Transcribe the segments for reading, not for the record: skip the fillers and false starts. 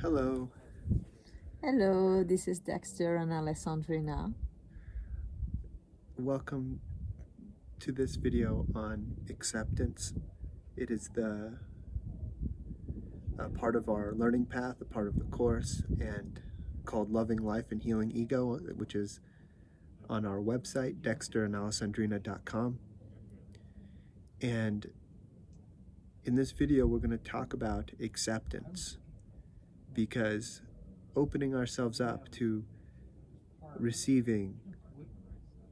Hello, Hello, this is Dexter and Alessandrina. welcome to this video on acceptance. It is the part of our learning path, a part of the course, and called Loving Life and Healing Ego, which is on our website, dexterandalessandrina.com. And in this video, we're going to talk about acceptance, because opening ourselves up to receiving,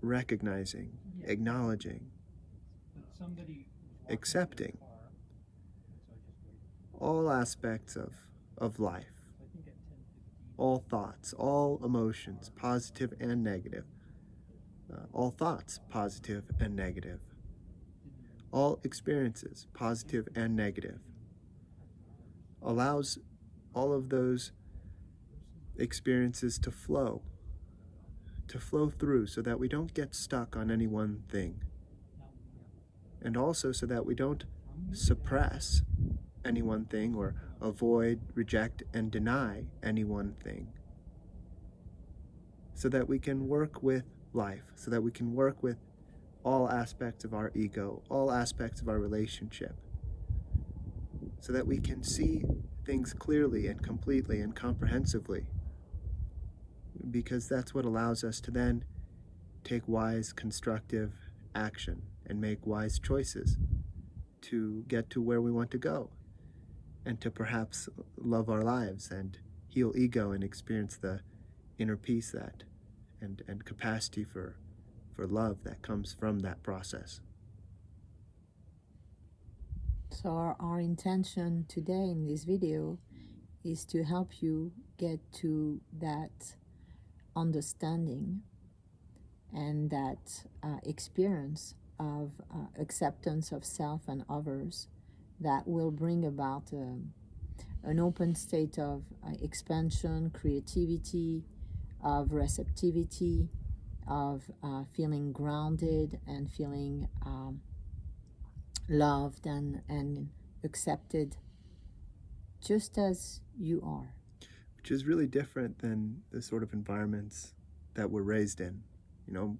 recognizing, acknowledging, accepting all aspects of life, all thoughts, all emotions, positive and negative, all thoughts, positive and negative, all experiences, positive and negative, allows all of those experiences to flow through so that we don't get stuck on any one thing, and also so that we don't suppress any one thing or avoid, reject, and deny any one thing, so that we can work with life, so that we can work with all aspects of our ego, all aspects of our relationship, so that we can see things clearly and completely and comprehensively, because that's what allows us to then take wise, constructive action and make wise choices to get to where we want to go, and to perhaps love our lives and heal ego and experience the inner peace that and capacity for love that comes from that process. So, our intention today in this video is to help you get to that understanding and that experience of acceptance of self and others that will bring about an open state of expansion, creativity, of receptivity, of feeling grounded and feeling loved and accepted just as you are. Which is really different than the sort of environments that we're raised in. You know,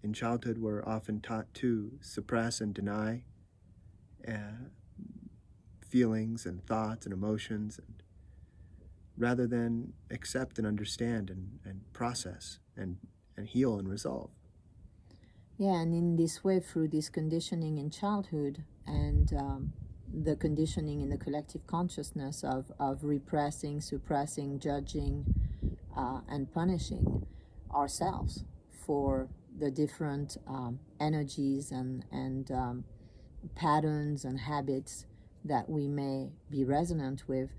in childhood, we're often taught to suppress and deny feelings and thoughts and emotions, and rather than accept and understand and process and heal and resolve. Yeah, and in this way, through this conditioning in childhood and the conditioning in the collective consciousness of repressing, suppressing, judging, and punishing ourselves for the different energies and patterns and habits that we may be resonant with,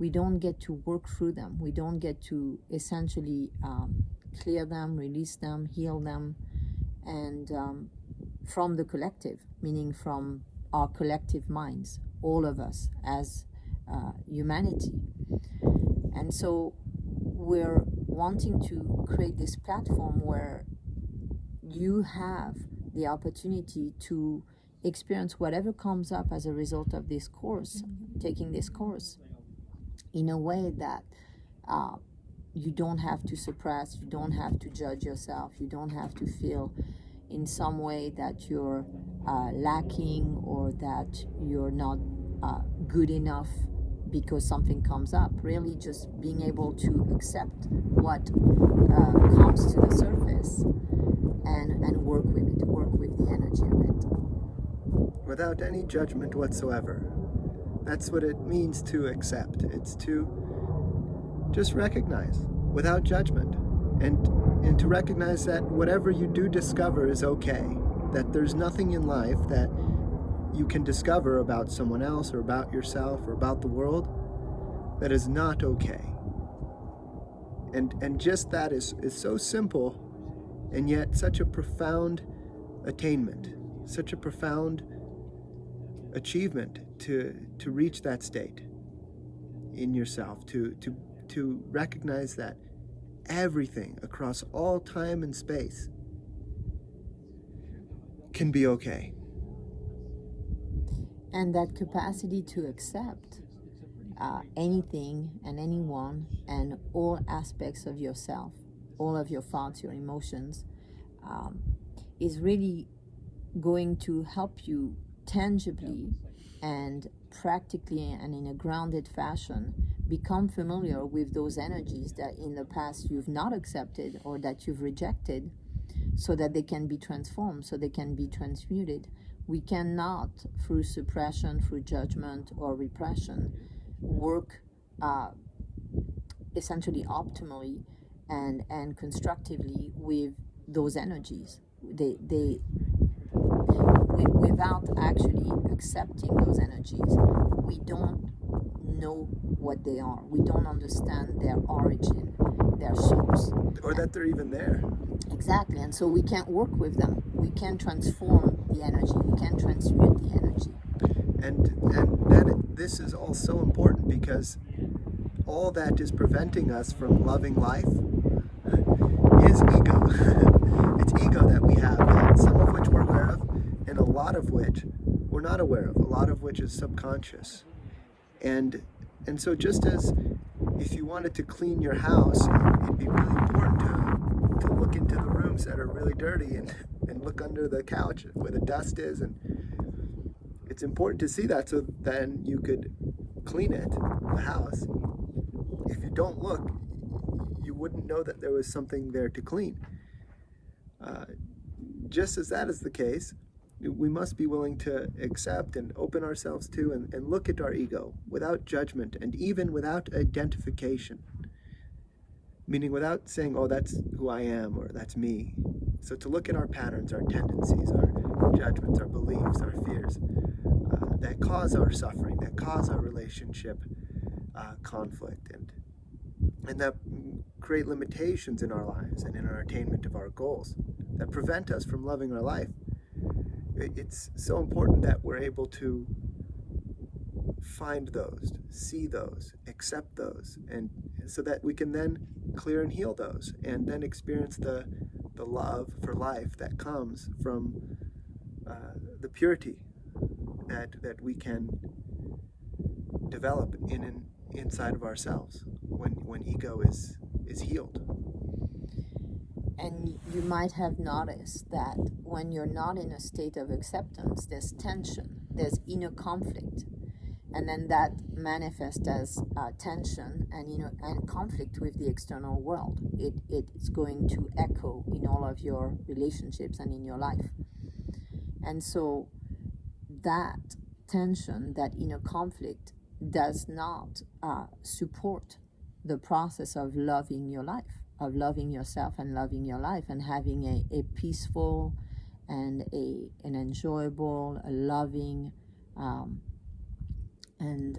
we don't get to work through them. We don't get to essentially clear them, release them, heal them, and from the collective, meaning from our collective minds, all of us as humanity. And so we're wanting to create this platform where you have the opportunity to experience whatever comes up as a result of this course, taking this course, in a way that you don't have to suppress, you don't have to judge yourself, you don't have to feel in some way that you're lacking or that you're not good enough because something comes up. Really just being able to accept what comes to the surface and work with it, work with the energy of it. Without any judgment whatsoever. That's what it means to accept. It's to just recognize without judgment, and to recognize that whatever you do discover is okay, that there's nothing in life that you can discover about someone else or about yourself or about the world that is not okay. And just that is so simple, and yet such a profound attainment, such a profound achievement to reach that state in yourself, to recognize that everything across all time and space can be okay. And that capacity to accept anything and anyone and all aspects of yourself, all of your thoughts, your emotions, um, is really going to help you tangibly and practically and in a grounded fashion become familiar with those energies that in the past you've not accepted or that you've rejected, so that they can be transformed, so they can be transmuted. We cannot, through suppression, through judgment or repression, work essentially optimally and constructively with those energies. Without actually accepting those energies, we don't know what they are. We don't understand their origin, their source. Or that they're even there. Exactly. And so we can't work with them. We can't transform the energy. We can't transmute the energy. And then this is all so important, because all that is preventing us from loving life is ego. It's ego that we have, that some of which we're aware of, and a lot of which we're not aware of, a lot of which is subconscious. And so just as if you wanted to clean your house, it'd be really important to look into the rooms that are really dirty and look under the couch where the dust is, and it's important to see that, so then you could clean it, the house. If you don't look, you wouldn't know that there was something there to clean. Just as that is the case, we must be willing to accept and open ourselves to and look at our ego without judgment and even without identification. Meaning without saying, oh, that's who I am, or that's me. So to look at our patterns, our tendencies, our judgments, our beliefs, our fears, that cause our suffering, that cause our relationship conflict, and that create limitations in our lives and in our attainment of our goals, that prevent us from loving our life. It's so important that we're able to find those, see those, accept those, and so that we can then clear and heal those, and then experience the love for life that comes from the purity that we can develop inside of ourselves when ego is healed. And you might have noticed that when you're not in a state of acceptance, there's tension, there's inner conflict. And then that manifests as tension and conflict with the external world. It's going to echo in all of your relationships and in your life. And so that tension, that inner conflict, does not support the process of loving your life, of loving yourself and loving your life, and having a peaceful and an enjoyable, a loving, and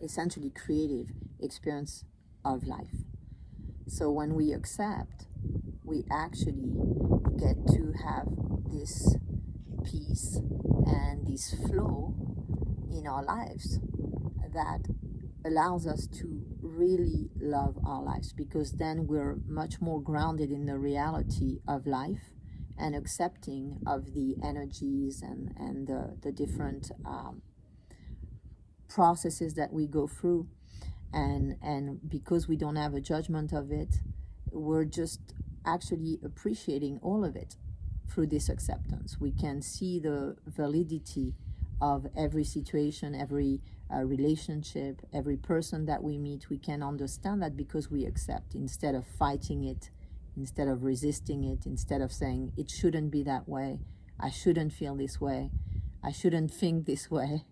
essentially creative experience of life. So when we accept, we actually get to have this peace and this flow in our lives that allows us to really love our lives, because then we're much more grounded in the reality of life and accepting of the energies and the different processes that we go through, and because we don't have a judgment of it, we're just actually appreciating all of it through this acceptance. We can see the validity of every situation, every relationship, every person that we meet. We can understand that because we accept, instead of fighting it, instead of resisting it, instead of saying it shouldn't be that way, I shouldn't feel this way, I shouldn't think this way,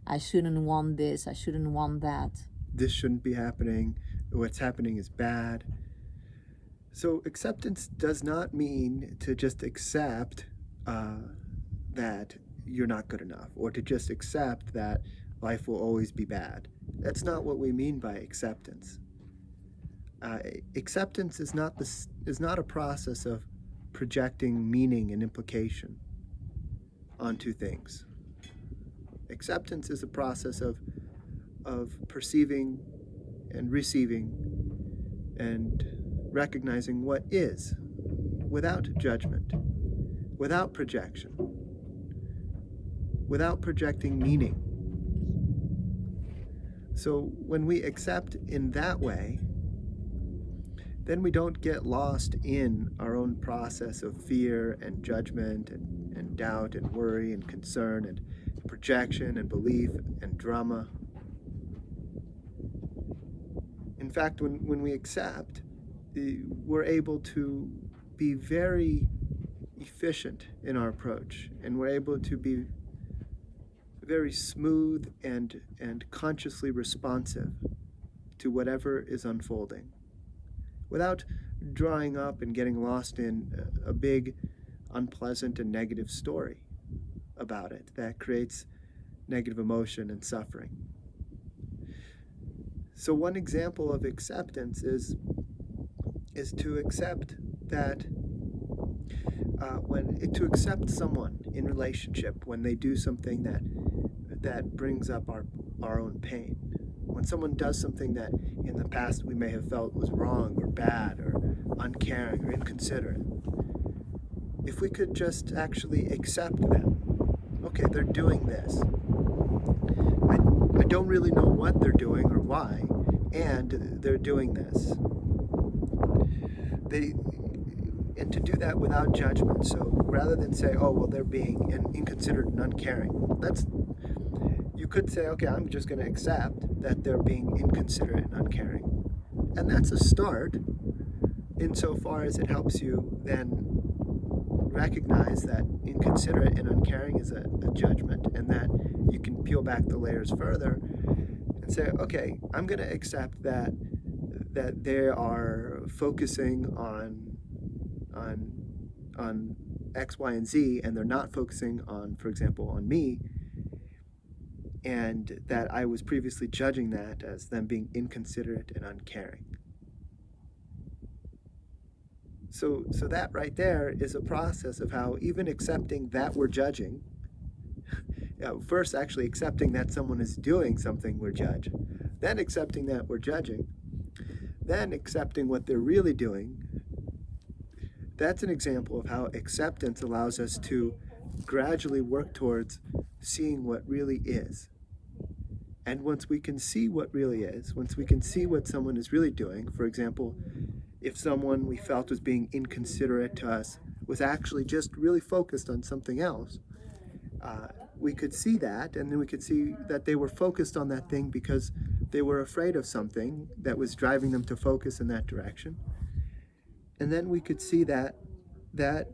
I shouldn't want this, I shouldn't want that. This shouldn't be happening. What's happening is bad. So acceptance does not mean to just accept that you're not good enough, or to just accept that life will always be bad. That's not what we mean by acceptance. Acceptance is not a process of projecting meaning and implication onto things. Acceptance is a process of perceiving and receiving and recognizing what is, without judgment, without projection, without projecting meaning. So when we accept in that way, then we don't get lost in our own process of fear and judgment and doubt and worry and concern and projection and belief and drama. In fact, when we accept, we're able to be very efficient in our approach, and we're able to be very smooth and consciously responsive to whatever is unfolding, without drawing up and getting lost in a big, unpleasant and negative story about it that creates negative emotion and suffering. So one example of acceptance is to accept that to accept someone in relationship when they do something that brings up our own pain. When someone does something that in the past we may have felt was wrong or bad or uncaring or inconsiderate, if we could just actually accept them. Okay, they're doing this. I don't really know what they're doing or why, and they're doing this. And to do that without judgment. So rather than say, oh, well, they're being inconsiderate and uncaring, you could say, okay, I'm just going to accept that they're being inconsiderate and uncaring. And that's a start, insofar as it helps you then recognize that inconsiderate and uncaring is a judgment, and that you can peel back the layers further and say, okay, I'm going to accept that they are focusing on X, Y, and Z, and they're not focusing on, for example, on me, and that I was previously judging that as them being inconsiderate and uncaring. So that right there is a process of how even accepting that we're judging, first actually accepting that someone is doing something we're judge, then accepting that we're judging, then accepting what they're really doing. That's an example of how acceptance allows us to gradually work towards seeing what really is. And once we can see what really is, once we can see what someone is really doing, for example, if someone we felt was being inconsiderate to us was actually just really focused on something else, we could see that, and then we could see that they were focused on that thing because they were afraid of something that was driving them to focus in that direction. And then we could see that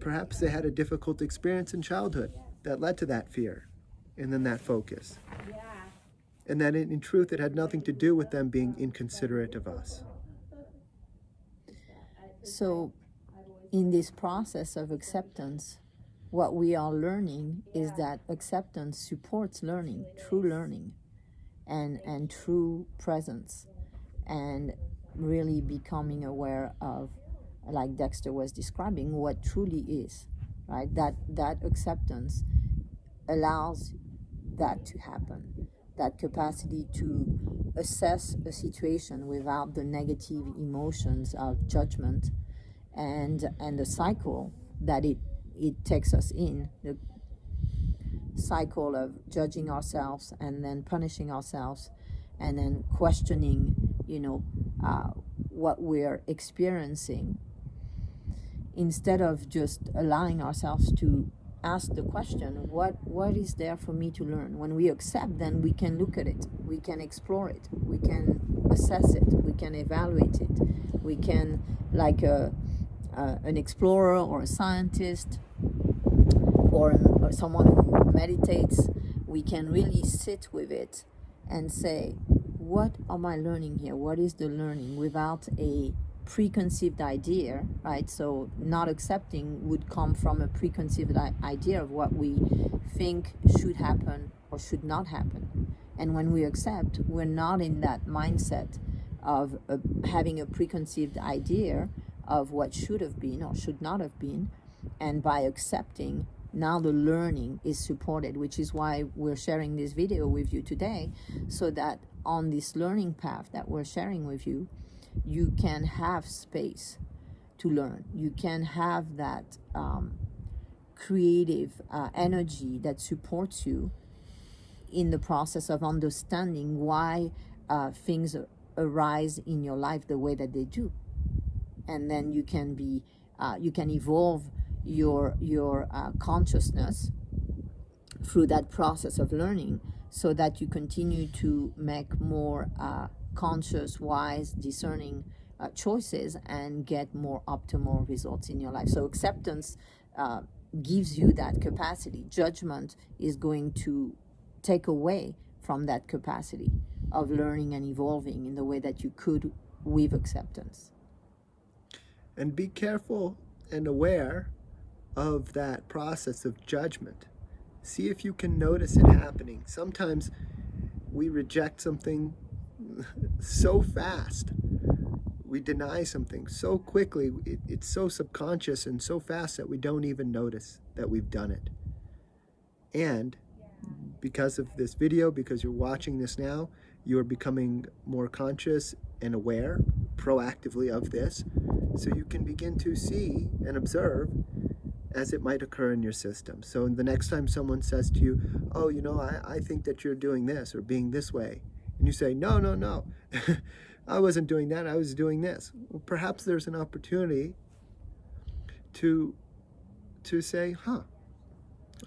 perhaps they had a difficult experience in childhood that led to that fear and then that focus. And that in truth, it had nothing to do with them being inconsiderate of us. So in this process of acceptance, what we are learning is that acceptance supports learning, and true presence, and really becoming aware of, like Dexter was describing, what truly is, right? That acceptance allows that to happen, that capacity to assess a situation without the negative emotions of judgment and the cycle that it takes us in, the cycle of judging ourselves and then punishing ourselves and then questioning, what we're experiencing, instead of just allowing ourselves to ask the question, what is there for me to learn? When we accept, then we can look at it, we can explore it, we can assess it, we can evaluate it, we can, like an explorer or a scientist or someone who meditates, we can really sit with it and say, what am I learning here? What is the learning, without a preconceived idea, right? So not accepting would come from a preconceived idea of what we think should happen or should not happen. And when we accept, we're not in that mindset of having a preconceived idea of what should have been or should not have been. And by accepting, now the learning is supported, which is why we're sharing this video with you today, so that on this learning path that we're sharing with you, you can have space to learn. You can have that creative energy that supports you in the process of understanding why things arise in your life the way that they do, and then you can evolve your consciousness through that process of learning, so that you continue to make more conscious, wise, discerning choices and get more optimal results in your life. So acceptance gives you that capacity. Judgment is going to take away from that capacity of learning and evolving in the way that you could with acceptance. And be careful and aware of that process of judgment. See if you can notice it happening. Sometimes we reject something so fast. We deny something so quickly. It's so subconscious and so fast that we don't even notice that we've done it. And because of this video, because you're watching this now, you're becoming more conscious and aware proactively of this, so you can begin to see and observe as it might occur in your system. So the next time someone says to you, oh, I think that you're doing this or being this way, and you say, no, I wasn't doing that, I was doing this. Well, perhaps there's an opportunity to say,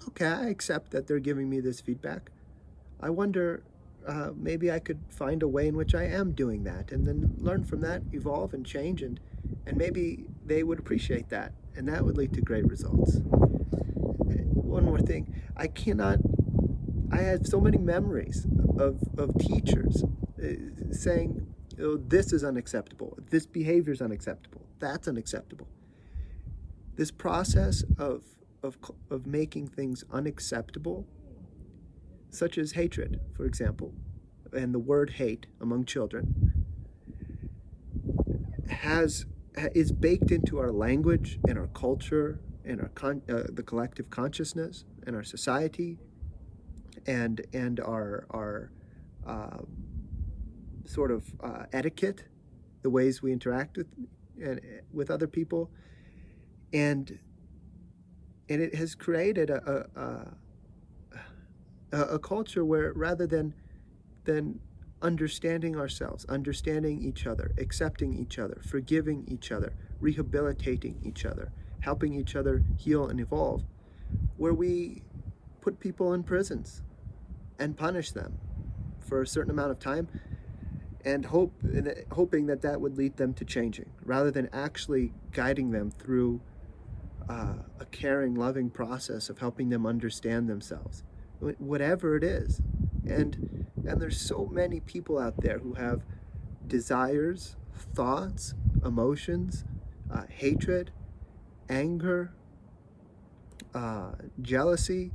okay, I accept that they're giving me this feedback. I wonder, maybe I could find a way in which I am doing that, and then learn from that, evolve and change, and maybe they would appreciate that, and that would lead to great results. One more thing, I have so many memories of teachers saying, oh, this is unacceptable, this behavior is unacceptable, that's unacceptable. This process of making things unacceptable, such as hatred, for example, and the word hate among children, is baked into our language and our culture and the collective consciousness and our society, and our sort of etiquette, the ways we interact with other people, and it has created a culture where, rather than understanding ourselves, understanding each other, accepting each other, forgiving each other, rehabilitating each other, helping each other heal and evolve, where we put people in prisons and punish them for a certain amount of time, and hoping that would lead them to changing, rather than actually guiding them through a caring, loving process of helping them understand themselves, whatever it is. And there's so many people out there who have desires, thoughts, emotions, hatred, anger, jealousy,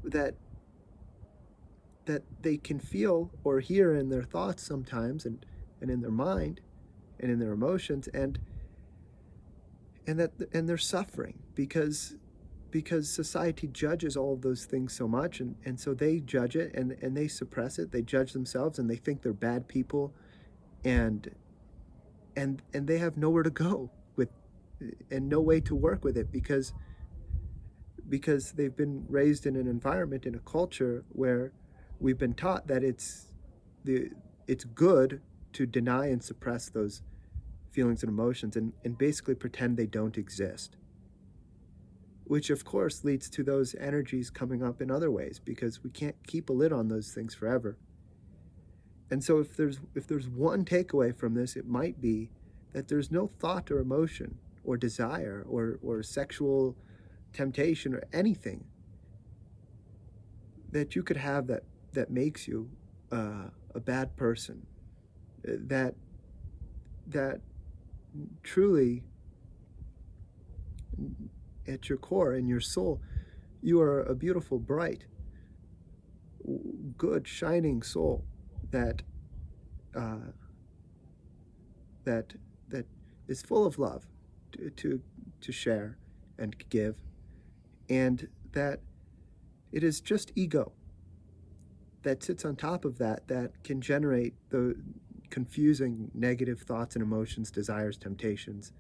that they can feel or hear in their thoughts sometimes, and in their mind and in their emotions, and they're suffering because society judges all of those things so much, and so they judge it, and they suppress it. They judge themselves, and they think they're bad people, and they have nowhere to go with, and no way to work with it, because they've been raised in an environment, in a culture where we've been taught that it's good to deny and suppress those feelings and emotions, and basically pretend they don't exist, which of course leads to those energies coming up in other ways, because we can't keep a lid on those things forever. And so if there's one takeaway from this, it might be that there's no thought or emotion or desire or sexual temptation or anything that you could have that makes you a bad person, that truly, at your core, in your soul, you are a beautiful, bright, good, shining soul that is full of love to share and give, and that it is just ego that sits on top of that can generate the confusing negative thoughts and emotions, desires, temptations,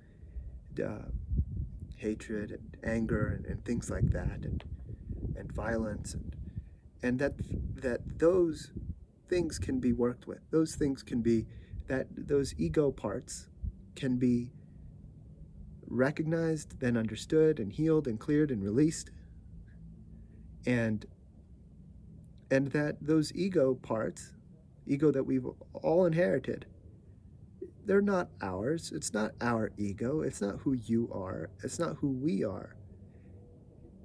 hatred and anger and things like that, and violence, and that those things can be worked with. Those things can be, that those ego parts can be recognized, then understood and healed and cleared and released. And that those ego parts, ego that we've all inherited, they're not ours. It's not our ego. It's not who you are. It's not who we are.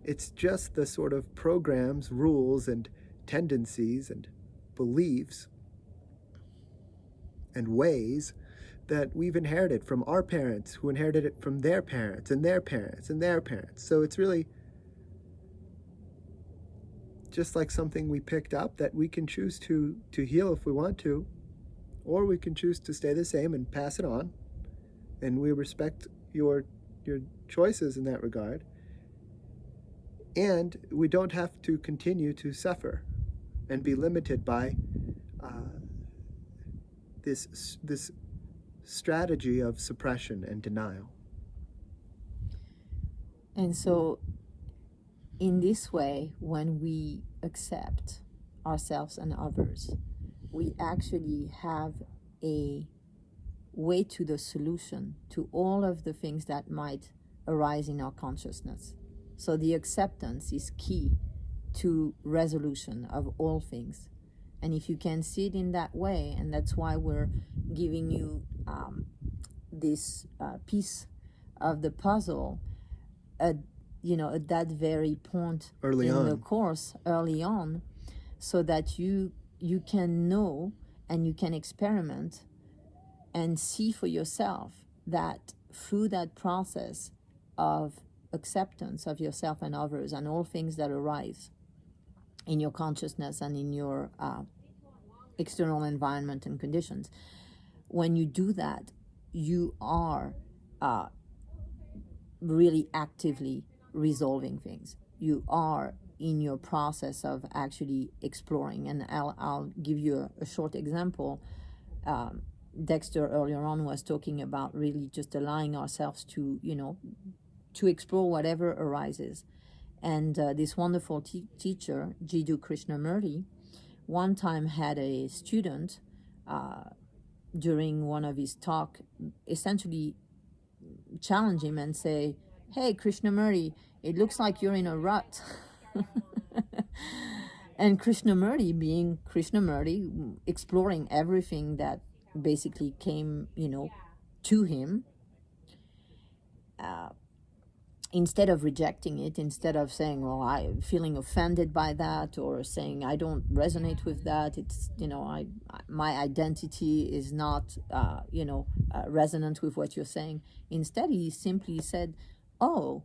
It's just the sort of programs, rules, and tendencies and beliefs and ways that we've inherited from our parents, who inherited it from their parents and their parents and their parents. So it's really just like something we picked up that we can choose to heal if we want to, or we can choose to stay the same and pass it on. And we respect your choices in that regard. And we don't have to continue to suffer and be limited by this strategy of suppression and denial. And so, in this way, when we accept ourselves and others, we actually have a way to the solution to all of the things that might arise in our consciousness. So the acceptance is key to resolution of all things. And if you can see it in that way, and that's why we're giving you this piece of the puzzle at that very point early in on the course, early on, so that you can know and you can experiment and see for yourself that through that process of acceptance of yourself and others and all things that arise in your consciousness and in your external environment and conditions, when you do that, you are really actively resolving things. You are in your process of actually exploring. And I'll give you a short example. Dexter earlier on was talking about really just allowing ourselves to explore whatever arises. And this wonderful teacher, Jiddu Krishnamurti, one time had a student during one of his talk essentially challenge him and say, "Hey, Krishnamurti, it looks like you're in a rut." And Krishnamurti, being Krishnamurti, exploring everything that basically came, to him, instead of rejecting it, instead of saying, well, I'm feeling offended by that, or saying I don't resonate with that, it's, my identity is not, resonant with what you're saying. Instead, he simply said, oh,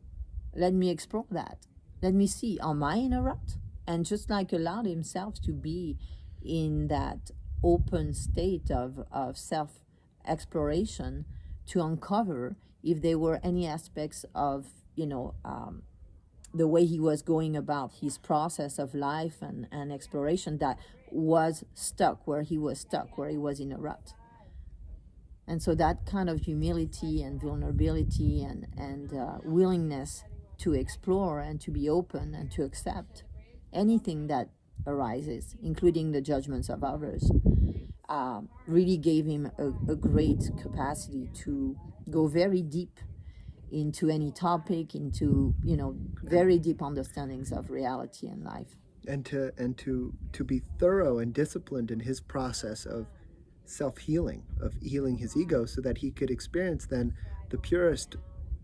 let me explore that. Let me see, am I in a rut? And just like allowed himself to be in that open state of self-exploration to uncover if there were any aspects of the way he was going about his process of life and exploration that was stuck, where he was in a rut. And so that kind of humility and vulnerability and willingness to explore and to be open and to accept anything that arises, including the judgments of others, really gave him a great capacity to go very deep into any topic, into very deep understandings of reality and life, and to be thorough and disciplined in his process of self-healing, of healing his ego, so that he could experience then the purest,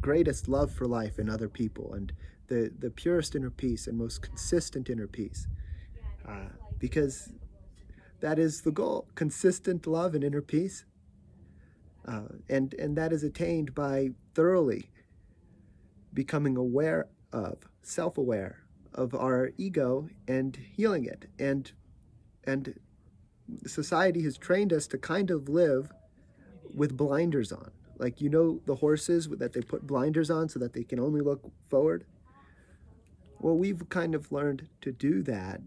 greatest love for life in other people, and the purest inner peace and most consistent inner peace, because that is the goal: consistent love and inner peace, and that is attained by thoroughly becoming aware of, self-aware of our ego and healing it. And society has trained us to kind of live with blinders on. Like, the horses that they put blinders on so that they can only look forward? Well, we've kind of learned to do that.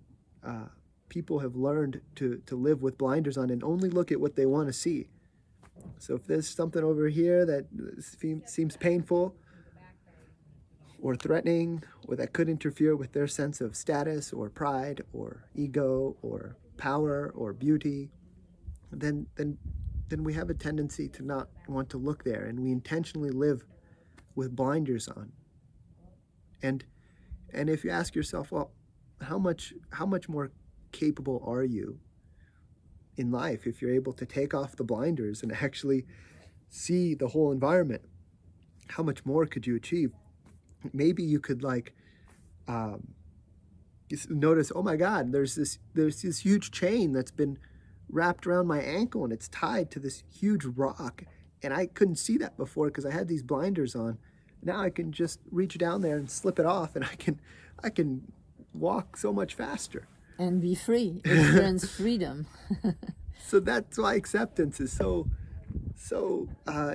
People have learned to live with blinders on and only look at what they want to see. So if there's something over here that seems painful or threatening, or that could interfere with their sense of status or pride or ego or power or beauty, then we have a tendency to not want to look there, and we intentionally live with blinders on. And if you ask yourself, well, how much more capable are you in life if you're able to take off the blinders and actually see the whole environment? How much more could you achieve? Maybe you could notice, oh my God, there's this huge chain that's been wrapped around my ankle and it's tied to this huge rock, and I couldn't see that before because I had these blinders on. Now I can just reach down there and slip it off, and I can walk so much faster and be free, experience freedom. So that's why acceptance is so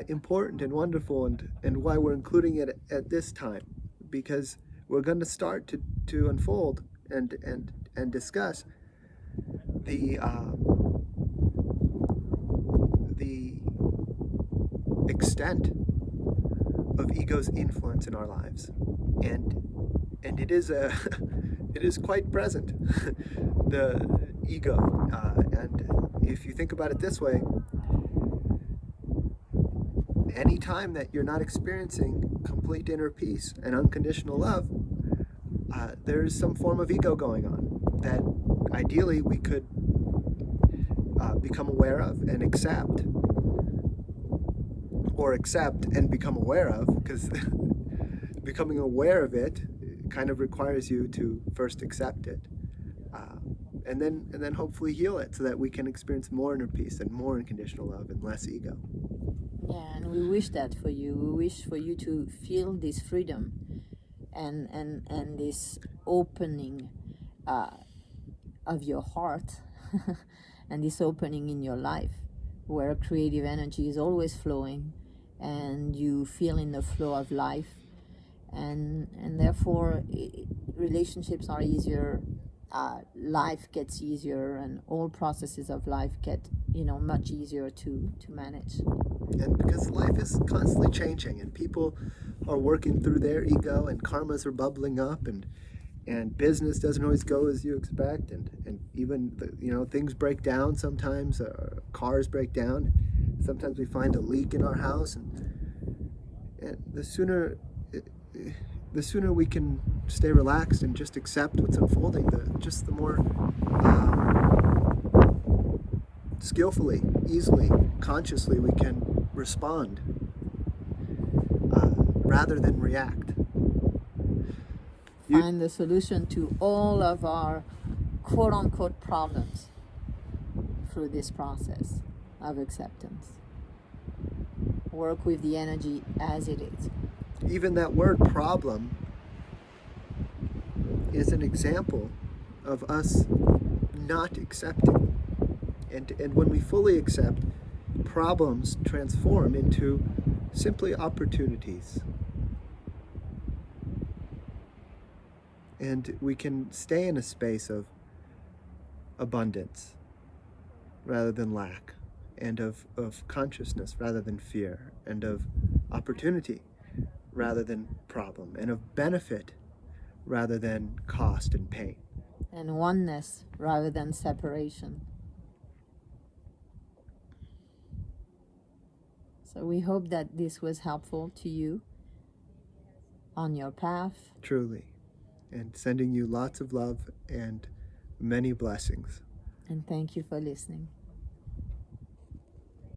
important and wonderful, and why we're including it at this time, because we're going to start to unfold and discuss the extent of ego's influence in our lives, and it is it is quite present, the ego, and if you think about it this way, any time that you're not experiencing complete inner peace and unconditional love, there's some form of ego going on that ideally we could become aware of and accept, or accept and become aware of, because becoming aware of it kind of requires you to first accept it, and then hopefully heal it so that we can experience more inner peace and more unconditional love and less ego. Yeah, and we wish that for you. We wish for you to feel this freedom and this opening of your heart and this opening in your life where creative energy is always flowing and you feel in the flow of life, and therefore relationships are easier, life gets easier, and all processes of life get much easier to manage. And because life is constantly changing, and people are working through their ego, and karmas are bubbling up, and business doesn't always go as you expect, and even things break down sometimes, cars break down, sometimes we find a leak in our house, and the sooner we can stay relaxed and just accept what's unfolding, the more skillfully, easily, consciously we can respond, rather than react. Find the solution to all of our quote-unquote problems through this process of acceptance. Work with the energy as it is. Even that word problem is an example of us not accepting. And when we fully accept, problems transform into simply opportunities. And we can stay in a space of abundance rather than lack, and of consciousness rather than fear, and of opportunity rather than problem, and of benefit rather than cost and pain. And oneness rather than separation. So we hope that this was helpful to you on your path. Truly. And sending you lots of love and many blessings. And thank you for listening.